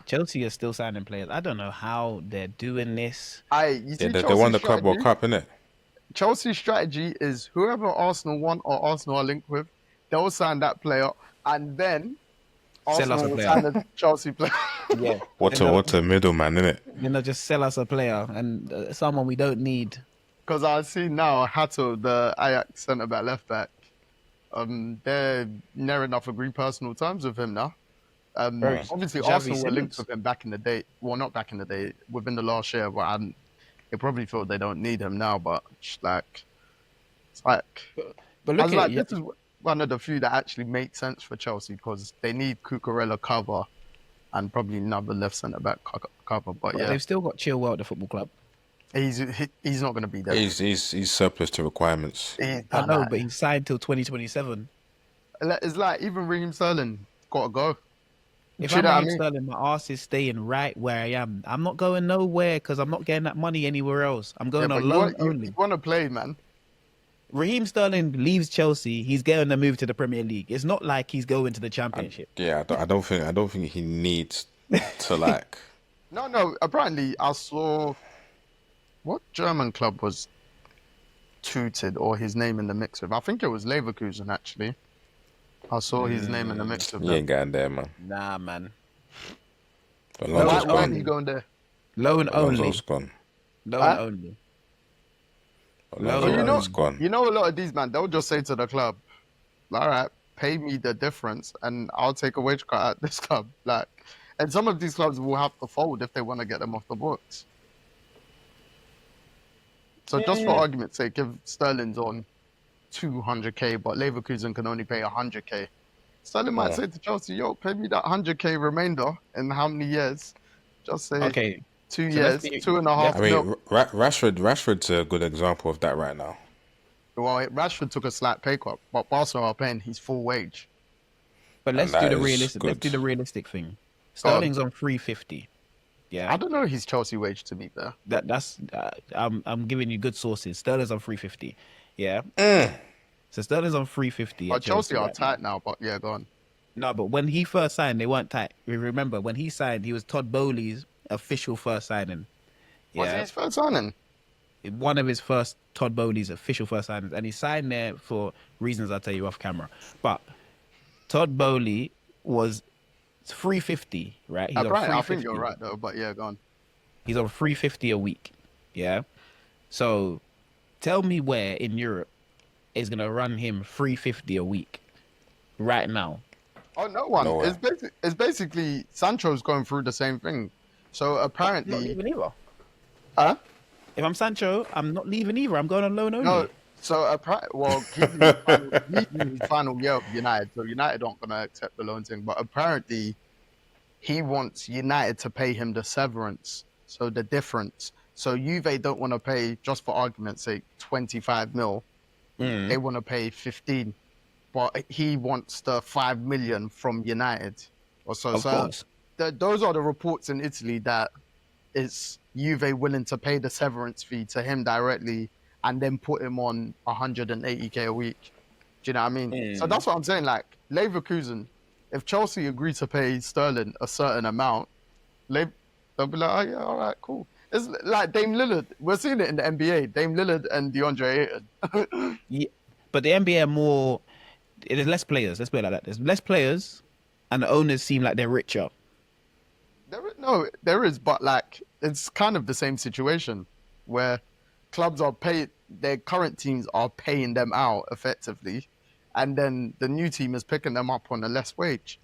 Chelsea are still signing players. I don't know how they're doing this. You Yeah, see they won Chelsea's the Club World strategy? Cup, innit? Chelsea's strategy is whoever Arsenal want or Arsenal are linked with, they'll sign that player, and then Sell us Arsenal a will player. sign a Chelsea player. Yeah. What a middleman, innit? Just sell us a player and someone we don't need. Because I see now Hato, the Ajax centre back, left back. They're near enough agreed personal terms with him now. Bro, Obviously, Xavi Arsenal were linked Simons. with him back in the day. Well, not back in the day, within the last year. But they probably feel they don't need him now. But it's like, But I look was at like, it. this is one of the few that actually makes sense for Chelsea because they need Cucurella cover and probably another left centre back cover. But But yeah, they've still got Chilwell at the football club. he's not going to be there. He's surplus to requirements. I know, but he's signed till 2027. It's like even Raheem Sterling got to go. If Do you I'm know what I Raheem mean? Sterling, my ass is staying right where I am. I'm not going nowhere because I'm not getting that money anywhere else. I'm Yeah, going but on loan you only. want to play, man. Raheem Sterling leaves Chelsea. He's getting a move to the Premier League. It's not like he's going to the Championship. Yeah, I don't think he needs to like. No. Apparently, I saw what German club was tooted or his name in the mix with. I think it was Leverkusen actually. I saw his name in the mix with He them. ain't going there, man. Nah, man. Alonso's Why are you gone. going there? Loan only. Alonso's gone. Loan only. Alonso's gone. You know, a lot of these man, they'll just say to the club, "All right, pay me the difference, and I'll take a wage cut at this club." Like, and some of these clubs will have to fold if they want to get them off the books. So just for argument's sake, if Sterling's on 200k, but Leverkusen can only pay 100k. Sterling might say to Chelsea, "Yo, pay me that 100k remainder in how many years?" Just say Okay. 2 So years, let's be- 2.5 I mean, mil. Rashford's a good example of that right now. Well, Rashford took a slight pay cut, but Barcelona are paying his full wage. But let's And do that the is realistic. Let's good. do the realistic thing. Sterling's on 350. Yeah, I don't know his Chelsea wage to be fair. that's. I'm giving you good sources. Sterling's on 350. Yeah. So Sterling's on 350. But at Chelsea are right now. tight now, but yeah, go on. No, but when he first signed, they weren't tight. We remember when he signed, he was Todd Bowley's official first signing. Was it Yeah, his first signing? one of his first Todd Bowley's official first signings, and he signed there for reasons I'll tell you off camera. But Todd Bowley was 350, right? He's on I think 350. you're right though, but yeah, go on. He's on 350 a week. Yeah. So tell me where in Europe is gonna run him 350 a week right now. Oh, no one. Nowhere. It's basically Sancho's going through the same thing. So Not apparently, leaving either. huh? If I'm Sancho, I'm not leaving either. I'm going on loan only. No. So well, he's in his final year of United, so United aren't gonna accept the loan thing. But apparently, he wants United to pay him the severance, so the difference. So Juve don't want to pay, just for argument's sake, 25 mil. They want to pay 15, but he wants the 5 million from United. Or so. Of course. Those are the reports in Italy that it's Juve willing to pay the severance fee to him directly and then put him on 180k a week. Do you know what I mean? So that's what I'm saying. Like Leverkusen, if Chelsea agree to pay Sterling a certain amount, they'll be like, "Oh yeah, all right, cool." It's like Dame Lillard. We're seeing it in the NBA. Dame Lillard and DeAndre Ayton. Yeah, but the NBA are more. There's less players. Let's put it like that. There's less players, and the owners seem like they're richer. There is, but like it's kind of the same situation where clubs are paid, their current teams are paying them out effectively, and then the new team is picking them up on a less wage,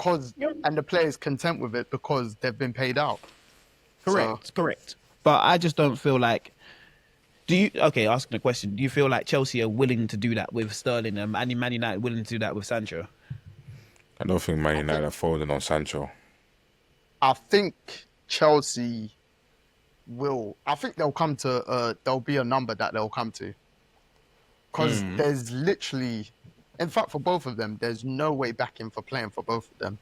and the player's content with it because they've been paid out. Correct. But I just don't feel like. Asking a question. Do you feel like Chelsea are willing to do that with Sterling and Man United willing to do that with Sancho? I don't think Man United are folding on Sancho. I think Chelsea will. I think they'll come to. There'll be a number that they'll come to. Because there's literally, in fact, for both of them, there's no way back in for playing for both of them.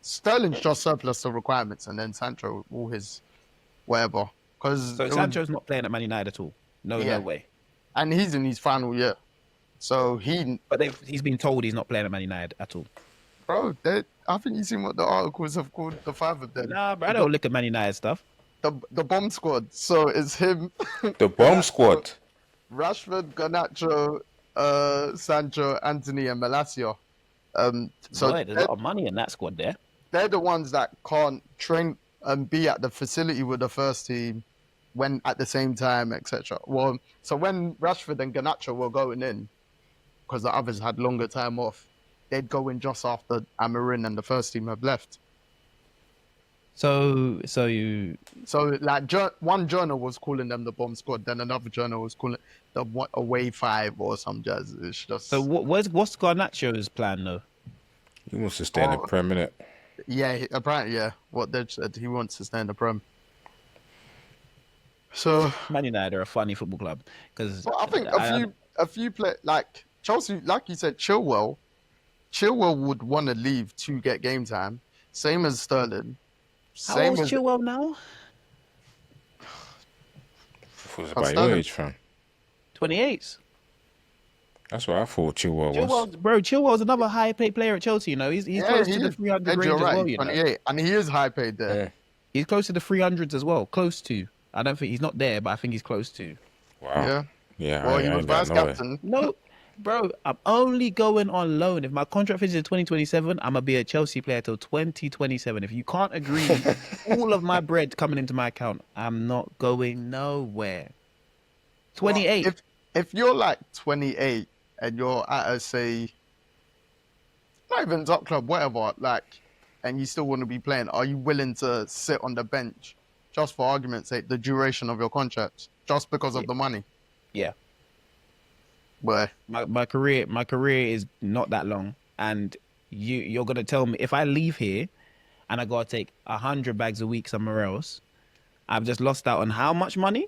Sterling's just surplus to requirements, and then Sancho all his whatever. So Sancho's not playing at Man United at all. No way. And he's in his final year, so But he's been told he's not playing at Man United at all. bro, you seen what the articles have called the five of them. Nah, bro, I don't look at Man United stuff. The bomb squad. So it's him, The bomb squad. Rashford, Garnacho, Sancho, Anthony, and Malacia. So Boy, there's a lot of money in that squad there. they're the ones that can't train and be at the facility with the first team when at the same time, etc. Well, so when Rashford and Garnacho were going in, because the others had longer time off, they'd go in just after Amarin and the first team have left. So like one journal was calling them the bomb squad, then another journal was calling the away five or some jazz. It's just what's Garnacho's plan though? He wants to stay in the Prem, innit? yeah, apparently yeah. What they said, he wants to stay in the Prem. So Man United are a funny football club because I think a few play like Chelsea, like you said, Chilwell would want to leave to get game time. Same as Sterling. How old's Chilwell now? It was about your age, fam. 28. That's what I thought Chilwell was. Chilwell's another high paid player at Chelsea. You know, he's close to the 300 range as well. You know, 28, and he is high paid there. Yeah. He's close to the 300s as well. Close to. I don't think he's not there, but I think he's close to. Wow. Yeah. Well, he was vice captain. No, bro, I'm only going on loan. If my contract finishes in 2027, I'm gonna be a Chelsea player till 2027. If you can't agree, all of my bread coming into my account, I'm not going nowhere. 28. Well, if you're like 28 and you're at a say, not even top club, whatever, like, and you still want to be playing, are you willing to sit on the bench just for argument's sake, the duration of your contract, just because of the money? Yeah. Where my career is not that long, and you're gonna tell me if I leave here and I gotta take 100 bags a week somewhere else, I've just lost out on how much money?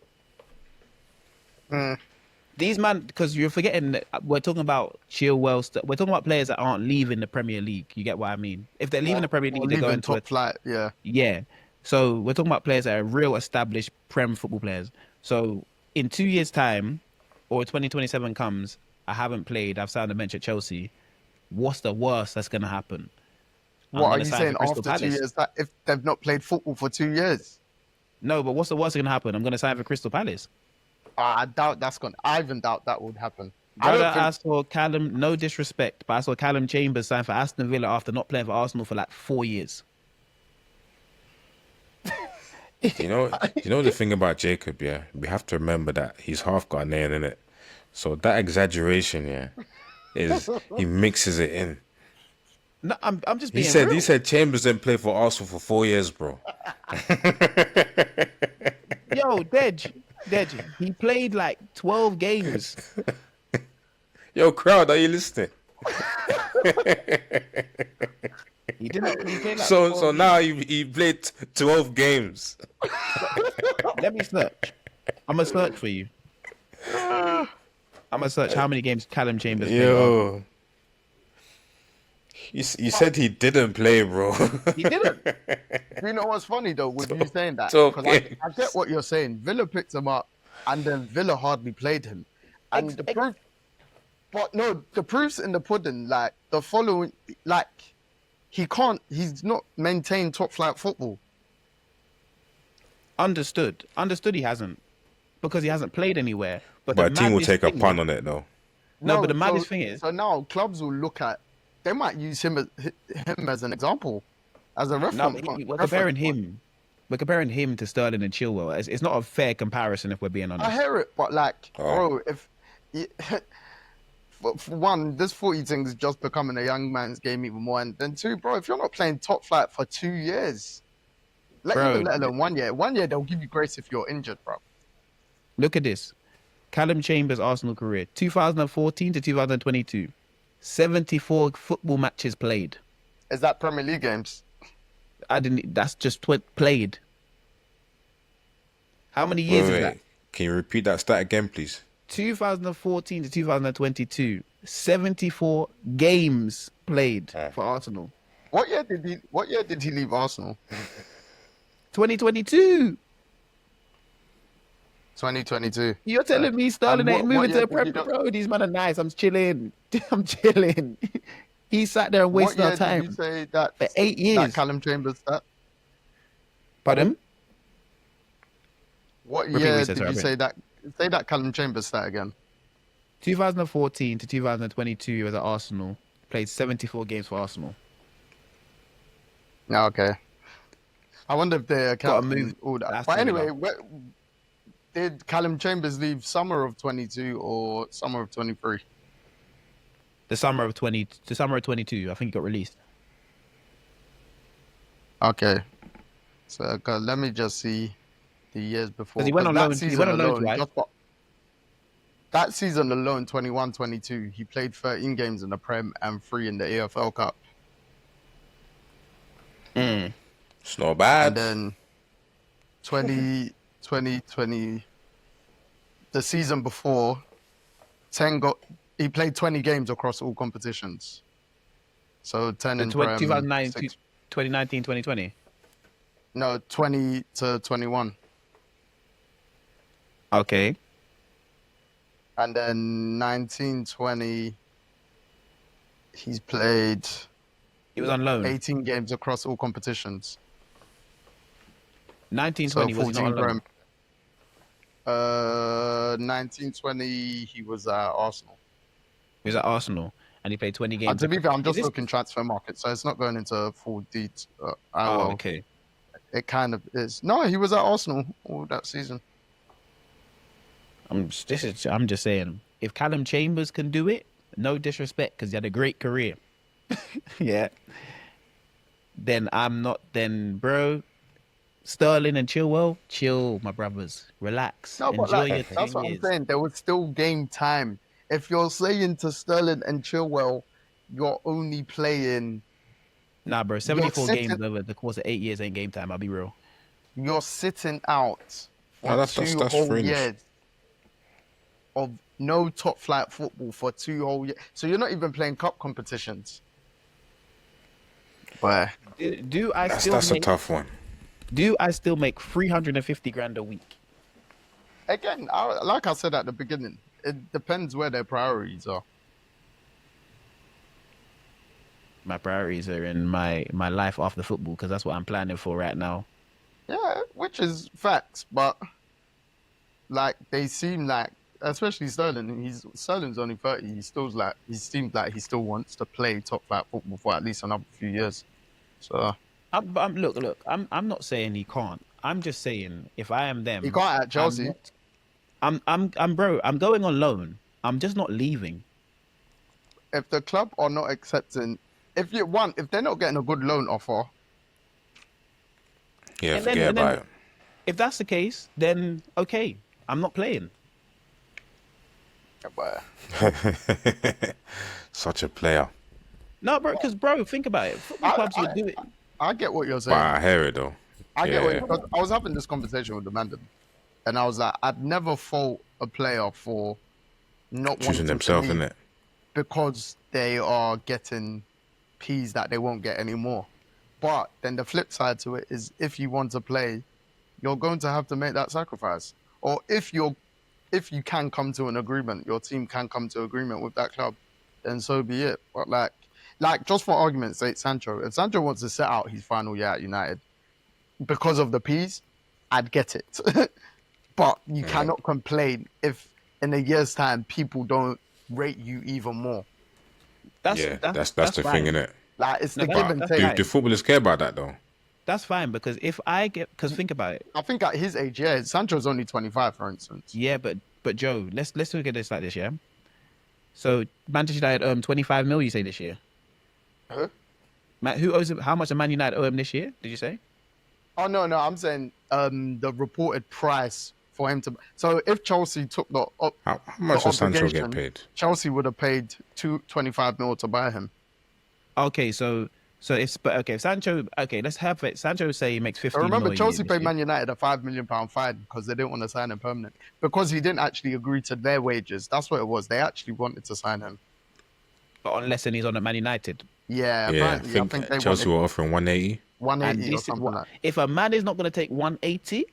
These man, because you're forgetting that we're talking about Chilwell. We're talking about players that aren't leaving the Premier League. You get what I mean? If they're leaving the Premier League, they're going top flight. Yeah. Yeah. So we're talking about players that are real established Prem football players. So in 2 years' time, or 2027 comes, I haven't played. I've signed a bench at Chelsea. What's the worst that's going to happen? What are you saying after 2 years? That if they've not played football for 2 years? No, but what's the worst that's going to happen? I'm going to sign for Crystal Palace. I doubt that's going to... I even doubt that would happen. I saw Callum, no disrespect, but I saw Callum Chambers sign for Aston Villa after not playing for Arsenal for like 4 years. You know the thing about Jacob, yeah? We have to remember that he's half Ghanaian, innit? So that exaggeration, yeah, is he mixes it in. No, I'm just being real. He said Chambers didn't play for Arsenal for 4 years, bro. Yo, Deji, he played like 12 games. Yo, crowd, are you listening? He didn't. He played like so now he played 12 games. Let me search. I'm gonna search for you. I'm gonna search how many games Callum Chambers played. Yo, you said he didn't play, bro. He didn't. You know what's funny though with you saying that? Because I get what you're saying. Villa picked him up, and then Villa hardly played him. And the proof, but no, the proof's in the pudding. Like the following, like he's not maintained top flight football. Understood. He hasn't, because he hasn't played anywhere. But a team will take a punt on it though. No, but the maddest thing is, so now clubs will look at. They might use him as an example, as a reference. No, we're comparing him. We're comparing him to Sterling and Chilwell. It's not a fair comparison if we're being honest. I hear it, but like, bro, if for one, this 40 thing is just becoming a young man's game even more, and then two, bro, if you're not playing top flight for 2 years, let alone 1 year. 1 year they'll give you grace if you're injured, bro. Look at this, Callum Chambers' Arsenal career, 2014 to 2022. 74 football matches played. Is that Premier League games? That's just played. How many years is that? Can you repeat that stat again, please? 2014 to 2022. 74 games played for Arsenal. What year did he leave Arsenal? 2022. 2022. You're telling me Sterling ain't moving to the Premier, bro? These men are nice. I'm chilling. He sat there and What wasted our year did you time say that for 8 that years. Callum Chambers stat? Pardon? What Repeat what year you said, did sorry. you say that Callum Chambers stat again? 2014 to 2022, he was at Arsenal. Played 74 games for Arsenal. No, okay. I wonder if they Got account to move. all that. That's But anyway, similar. did Callum Chambers leave summer of 22 or summer of 23? The summer of 22. I think he got released. Okay. So let me just see the years before. Because he went on that loan. He season went on loan alone, twice. that season alone, 21-22, he played 13 games in the Prem and 3 in the EFL Cup. It's not bad. And then 2020, the season before, he played 20 games across all competitions. So 10 in Prem, 2019, 2020. no, 20 to 21. Okay. And then 1920, he's played He was on loan. 18 games across all competitions. 1920 So was he not on 14 loan? Prem. 1920, he was at Arsenal. He was at Arsenal and he played 20 games. To be fair, I'm just Is this- looking transfer market, so it's not going into full detail. Oh, okay. It kind of is. No, he was at Arsenal all that season. I'm just saying, if Callum Chambers can do it, no disrespect, because he had a great career. Yeah. Then bro, Sterling and Chilwell, chill, my brothers, relax, No, but enjoy your that's what I'm saying. There was still game time. If you're saying to Sterling and Chilwell, you're only playing. Nah, bro, 74 sitting- games over the course of 8 years ain't game time. I'll be real. You're sitting out for that's two whole fringe. years of no top flight football for 2 whole years. So you're not even playing cup competitions. But Do I That's still a make, tough one. do I still make 350 grand a week? again, like I said at the beginning, it depends where their priorities are. My priorities are in my life after football, because that's what I'm planning for right now. Yeah, which is facts, but like they seem like, especially Sterling, Sterling's only 30. He seems like he still wants to play top flight football for at least another few years. So Look, I'm not saying he can't. I'm just saying, if I am them, he can't at Chelsea. I'm going on loan. I'm just not leaving. If the club are not accepting, if they're not getting a good loan offer, Yeah, And then- forget and then- about If that's the case, then okay, I'm not playing. but it. Such a player. No, bro, because think about it. Football clubs, you do it. I get what you're But saying. I hear it though. I get Yeah. what I was having this conversation with the man, and I was like, I'd never fault a player for not Choosing wanting themselves, to leave innit? because they are getting P's that they won't get anymore. But then the flip side to it is, if you want to play, you're going to have to make that sacrifice. Or if you can come to an agreement, your team can come to agreement with that club, then so be it. But like just for argument's sake, Sancho, if Sancho wants to sit out his final year at United because of the P's, I'd get it. But you cannot complain if in a year's time people don't rate you even more. That's That's the fine. thing, innit? Like it's No, the but give and that's take. fine. Do footballers care about that though? That's fine, because because think about it. I think at his age, yeah, Sancho's only 25, for instance. Yeah, but Joe, let's look at this like this, yeah. So Manchester United 25 mil, you say, this year. Huh? Who owes him? How much does Man United owe him this year? Did you say? Oh no, I'm saying the reported price for him to. So if Chelsea took the How much does Sancho get obligation, paid? Chelsea would have paid 25 mil to buy him. Okay, so if Sancho, let's have it. Sancho say he makes 15 I remember mil a year Chelsea this paid year. Man United a £5 million fine because they didn't want to sign him permanent, because he didn't actually agree to their wages. That's what it was. They actually wanted to sign him. But unless he's on at Man United. Yeah, Yeah, I apparently, I think they Chelsea wanted were offering 180. 180 And or this is something what, like that. if a man is not going to take 180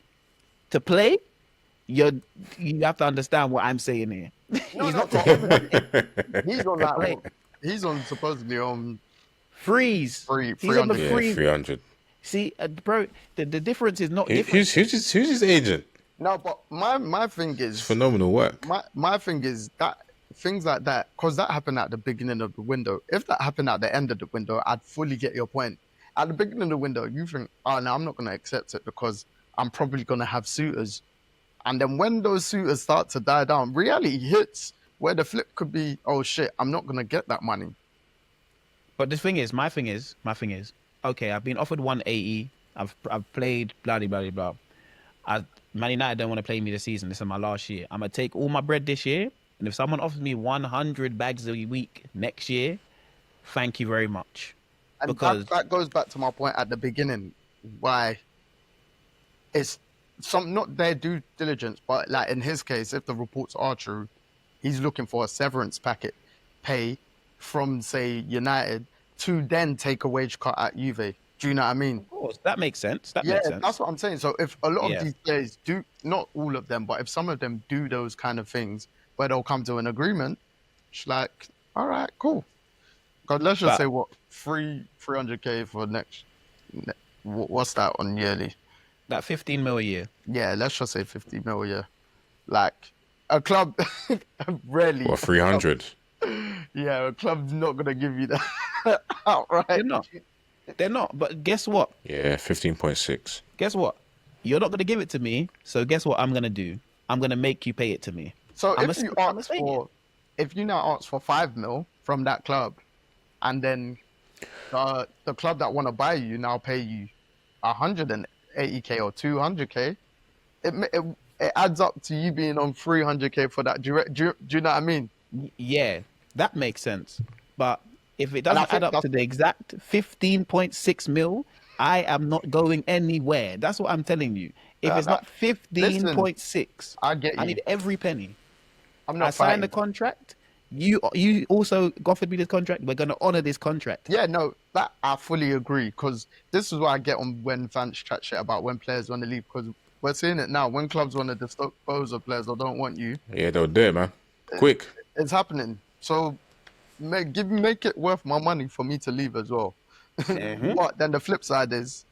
to play, you have to understand what I'm saying here. No, He's no, not but taking. he's on that. he's on supposedly on Freeze. Three- He's on the 300. Yeah, freeze. 300. See, bro, the difference is not Who- different. who's his agent? No, but my thing It's is phenomenal work. my thing is that things like that, because that happened at the beginning of the window. If that happened at the end of the window, I'd fully get your point. At the beginning of the window, you think, oh no, I'm not gonna accept it because I'm probably gonna have suitors. And then when those suitors start to die down, reality hits where the flip could be, oh shit, I'm not gonna get that money. But the thing is, my thing is, okay, I've been offered 180. I've played blah blah blah blah. Man United don't want to play me this season. This is my last year. I'm gonna take all my bread this year, and if someone offers me 100 bags a week next year, thank you very much. And Because that goes back to my point at the beginning, why it's not their due diligence, but like in his case, if the reports are true, he's looking for a severance packet pay from say United to then take a wage cut at Juve. Do you know what I mean? of course, that makes sense. That Yeah, makes sense. that's what I'm saying. So if a lot Yeah. of these players do, not all of them, but if some of them do those kind of things where they'll come to an agreement, it's like, all right, cool. God, let's just But- say what 300K for what's that on yearly? That 15 mil a year. Yeah, let's just say 50 mil a year. Like a club rarely. Or 300. Yeah, a club's not gonna give you that outright. They're not. They're not. But guess what? Yeah, 15.6. Guess what? You're not gonna give it to me. So guess what I'm gonna do? I'm gonna make you pay it to me. So I'm if a- you I'm a ask Spain. for, if you now ask for 5 mil from that club, and then the club that want to buy you now pay you 180K or 200K, it adds up to you being on 300K for that. Do you know what I mean? Yeah, that makes sense. But if it And I doesn't think add up to the exact 15.6 mil, I am not going anywhere. That's what I'm telling you. If it's not 15.6, I get you. I need every penny. I'm I not signed the fighting. contract. You also offered me this contract. We're gonna honor this contract. Yeah, no, that I fully agree, because this is what I get on when fans chat shit about when players want to leave, because we're seeing it now. When clubs want to dispose of players or don't want you, Yeah, they'll do it, man. Quick. it's happening. So make it worth my money for me to leave as well. Mhm. But then the flip side is,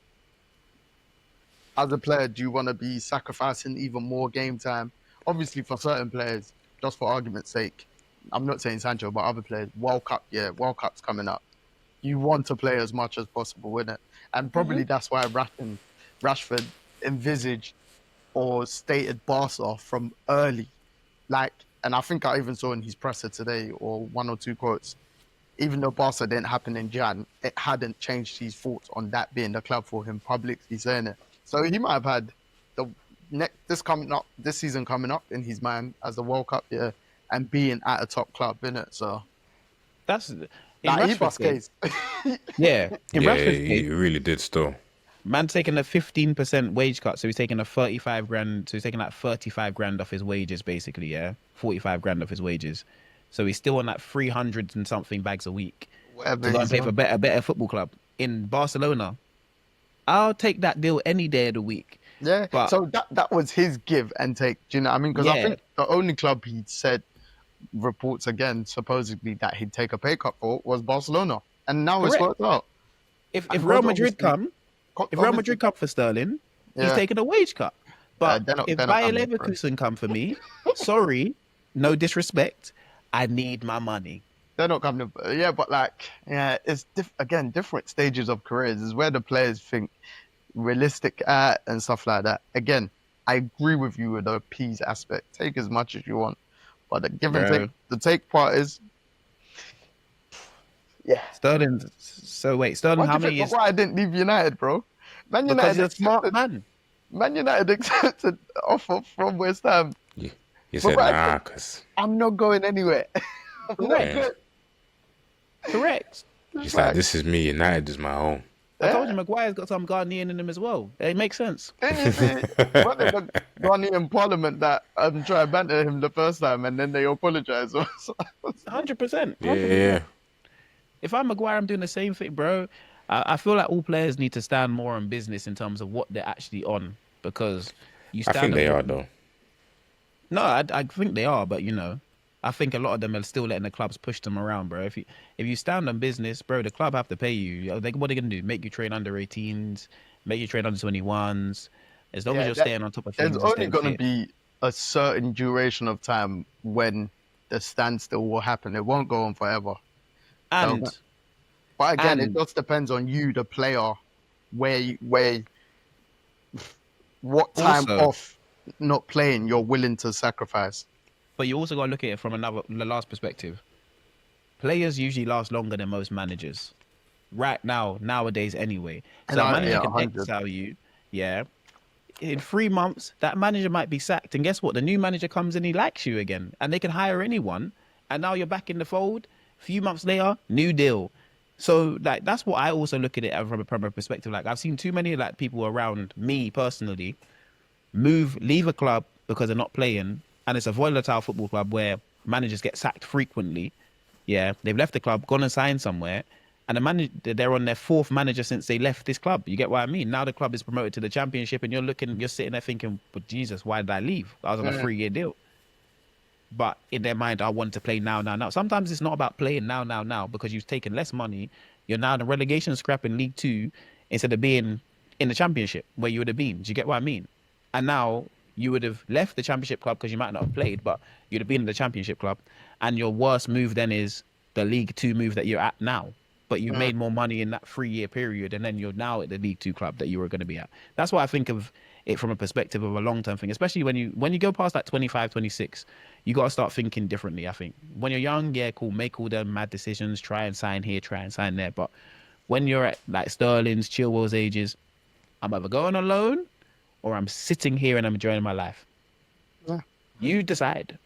as a player, do you want to be sacrificing even more game time? Obviously, for certain players, just for argument's sake, I'm not saying Sancho, but other players, World Cup's coming up. You want to play as much as possible with it. And probably that's why Rashford envisaged or stated Barca from early. Like, and I think I even saw in his presser today, or one or two quotes, even though Barca didn't happen in Jan, it hadn't changed his thoughts on that being the club for him, publicly saying it. So he might have had this season coming up in his mind as the World Cup year and being at a top club, innit? So That's in that he Rashford's bust case. case. Yeah, in Yeah, Rashford's he case, really did still. man's taking a 15% wage cut, so he's taking a 35 grand. So he's taking like 35 grand off his wages, basically. Yeah, 45 grand off his wages. So he's still on that 300 and something bags a week Whatever to go and he's play for on. a better football club in Barcelona. I'll take that deal any day of the week. Yeah, But- so that was his give and take. Do you know what I mean? Because I Yeah. think the only club he'd said reports again supposedly that he'd take a pay cut for was Barcelona, and now it's Correct. worked out. If And Real God, Madrid obviously- come, if Real Madrid come for Sterling, he's Yeah. taking a wage cut. But they're not if coming Bayer for him. Leverkusen come for me, sorry, no disrespect, I need my money. They're not coming. Yeah, but like, yeah, it's again different stages of careers. Is where the players think realistic at and stuff like that. Again, I agree with you with the P's aspect. Take as much as you want, but the give and Bro. take, the take part is, yeah. Sterling. So wait, Sterling, Why do how you many think years? why I didn't leave United, bro? Man Because United he's a smart accepted, man. Man United accepted offer from West Ham. You said, But nah, because I'm not going anywhere. I'm not Correct. going. Correct. he's like, this is me. United is my home. I told you Maguire's got some Ghanaian in him as well. It makes sense. What the Ghanaian Parliament that tried to banter him the first time and then they apologise. 100%. Yeah. If I'm Maguire, I'm doing the same thing, bro. I feel like all players need to stand more on business in terms of what they're actually on, because you I stand. think they are, though. No, I think they are, but you know, I think a lot of them are still letting the clubs push them around, bro. If you stand on business, bro, the club have to pay you. What are they gonna do? Make you train under 18s, make you train under 21s. As long as Yeah, you're staying on top of there's things and only staying going to fit. be a certain duration of time when the standstill will happen. It won't go on forever. So, And but again, it and just depends on you, the player, what time also, off not playing you're willing to sacrifice. but you also gotta look at it from the last perspective. Players usually last longer than most managers. Right now, nowadays anyway. And So a manager yeah, can 100. exile you, yeah. In 3 months, that manager might be sacked. And guess what? The new manager comes in, he likes you again. And they can hire anyone. And now you're back in the fold. A few months later, new deal. So like that's what I also look at it from a perspective. Like I've seen too many like people around me personally leave a club because they're not playing, and it's a volatile football club where managers get sacked frequently. Yeah, they've left the club, gone and signed somewhere, and they're on their fourth manager since they left this club. You get what I mean? Now the club is promoted to the championship, and you're sitting there thinking, "But Jesus, why did I leave? I was on a Mm. 3-year deal." But in their mind, I want to play now, now, now. Sometimes it's not about playing now, now, now, because you've taken less money. You're now in a relegation scrap in League Two instead of being in the Championship where you would have been. Do you get what I mean? And now you would have left the Championship club because you might not have played, but you'd have been in the Championship club. And your worst move then is the League Two move that you're at now. But you Mm. made more money in that 3-year period, and then you're now at the League Two club that you were going to be at. That's what I think of it from a perspective of a long term thing, especially when you go past like 25, 26, you got to start thinking differently. I think when you're young, yeah, cool, make all the mad decisions, try and sign here, try and sign there. But when you're at like Sterling's, Chilwell's ages, I'm either going on loan or I'm sitting here and I'm enjoying my life. Yeah. You decide.